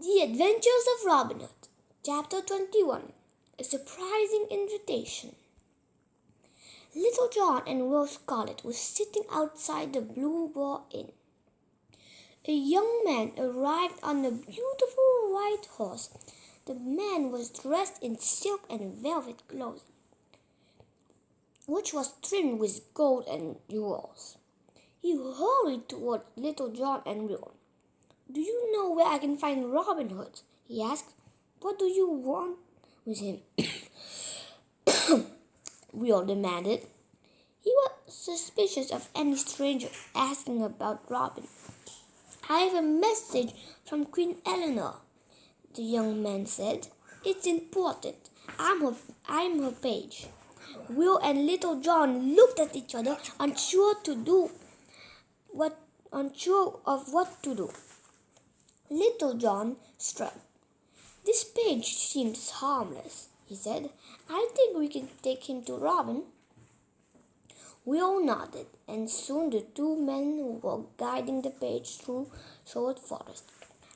The Adventures of Robin Hood, Chapter 21. A Surprising Invitation. Little John and Will Scarlet were sitting outside the Blue Boar Inn. A young man arrived on a beautiful white horse. The man was dressed in silk and velvet clothing, which was trimmed with gold and jewels. He hurried toward Little John and Will. "Do you know where I can find Robin Hood?" he asked. "What do you want with him?" Will demanded. He was suspicious of any stranger asking about Robin. "I have a message from Queen Eleanor," the young man said. "It's important. I'm her page." Will and Little John looked at each other, unsure of what to do. Little John shrugged. "This page seems harmless," he said. "I think we can take him to Robin." Will nodded, and soon the two men were guiding the page through Sherwood Forest.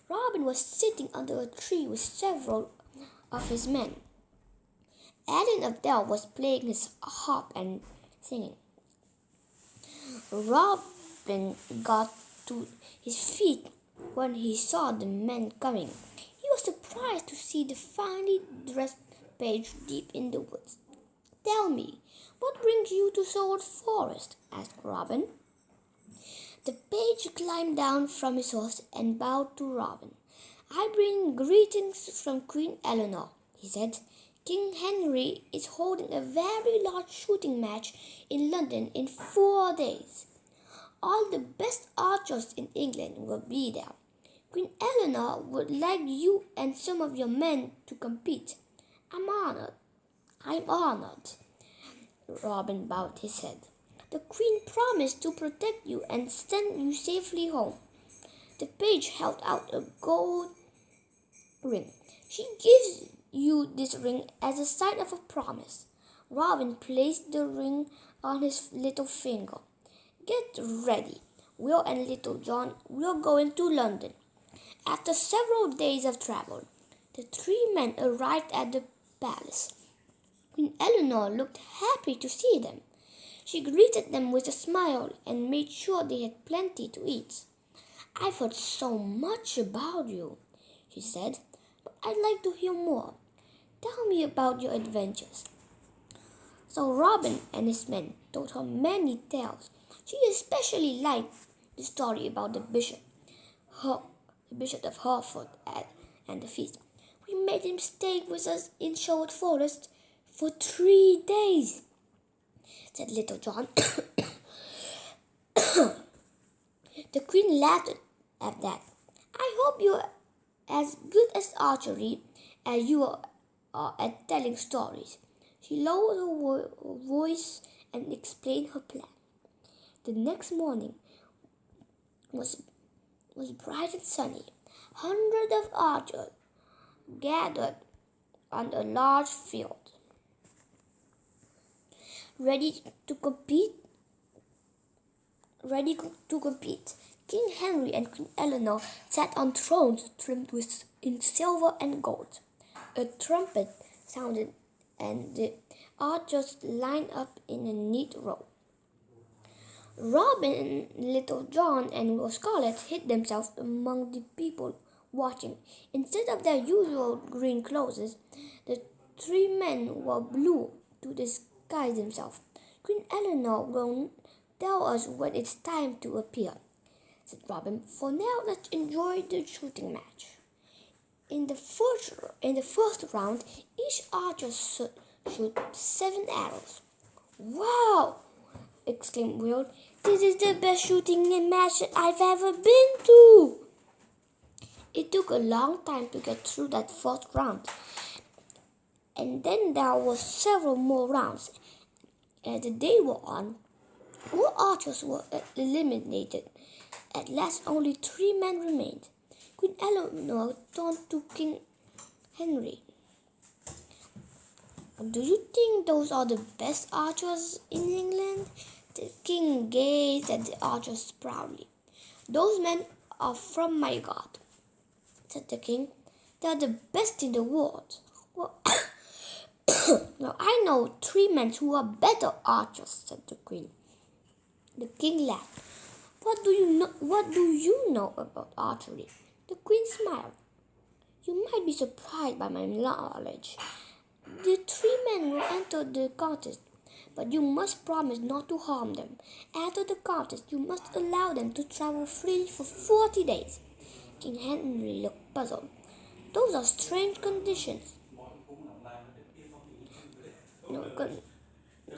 Robin was sitting under a tree with several of his men. Alan Abdel was playing his harp and singing. Robin got to his feet when he saw the men coming. He was surprised to see the finely dressed page deep in the woods. "Tell me, what brings you to Sherwood Forest?" asked Robin. The page climbed down from his horse and bowed to Robin. "I bring greetings from Queen Eleanor," he said. "King Henry is holding a very large shooting match in London in 4 days. All the best archers in England will be there. Queen Eleanor would like you and some of your men to compete." I'm honored. Robin bowed his head. "The Queen promised to protect you and send you safely home." The page held out a gold ring. "She gives you this ring as a sign of a promise." Robin placed the ring on his little finger. "Get ready. Will and Little John, we're going to London." After several days of travel, the three men arrived at the palace. Queen Eleanor looked happy to see them. She greeted them with a smile and made sure they had plenty to eat. "I've heard so much about you," she said, "but I'd like to hear more. Tell me about your adventures." So Robin and his men told her many tales. She especially liked the story about the Bishop of Hereford, and the feast. "We made him stay with us in Sherwood Forest for 3 days," said Little John. The Queen laughed at that. "I hope you're as good at archery as you are at telling stories." She lowered her voice and explained her plan. The next morning was bright and sunny. Hundreds of archers gathered on a large field, ready to compete. King Henry and Queen Eleanor sat on thrones trimmed in silver and gold. A trumpet sounded, and the archers lined up in a neat row. Robin, Little John, and Will Scarlet hid themselves among the people watching. Instead of their usual green clothes, the three men wore blue to disguise themselves. "Queen Eleanor will tell us when it's time to appear," said Robin. "For now, let's enjoy the shooting match." In the first round, each archer shoot 7 arrows. "Wow!" exclaimed Will. "This is the best shooting match I've ever been to." It took a long time to get through that first round, and then there were several more rounds. As the day wore on, all archers were eliminated. At last, only 3 men remained. Queen Eleanor turned to King Henry. "Do you think those are the best archers in England?" The king gazed at the archers proudly. "Those men are from my guard," said the king. "They are the best in the world." "Well, now I know 3 men who are better archers," said the queen. The king laughed. What do you know about archery?" The queen smiled. "You might be surprised by my knowledge. The 3 men will enter the contest, but you must promise not to harm them. After the contest, you must allow them to travel freely for 40 days. King Henry looked puzzled. "Those are strange conditions." No,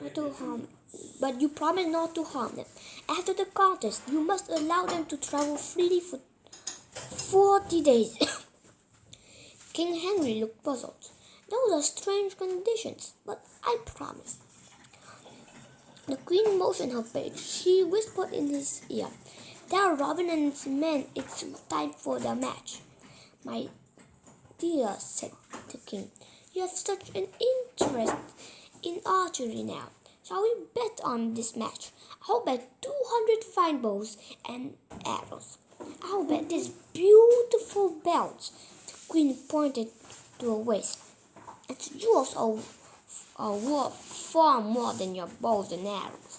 not to harm, but you promise not to harm them. After the contest, you must allow them to travel freely for 40 days. King Henry looked puzzled. "Those are strange conditions, but I promise." The queen motioned her page. She whispered in his ear, "Tell Robin and his men it's time for the match." "My dear," said the king, "you have such an interest in archery now. Shall we bet on this match? I'll bet 200 fine bows and arrows. I'll bet this beautiful belt." The queen pointed to her waist. "Its jewels are worth far more than your bows and arrows."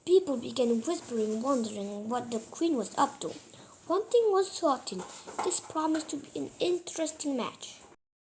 People began whispering, wondering what the queen was up to. One thing was certain, this promised to be an interesting match.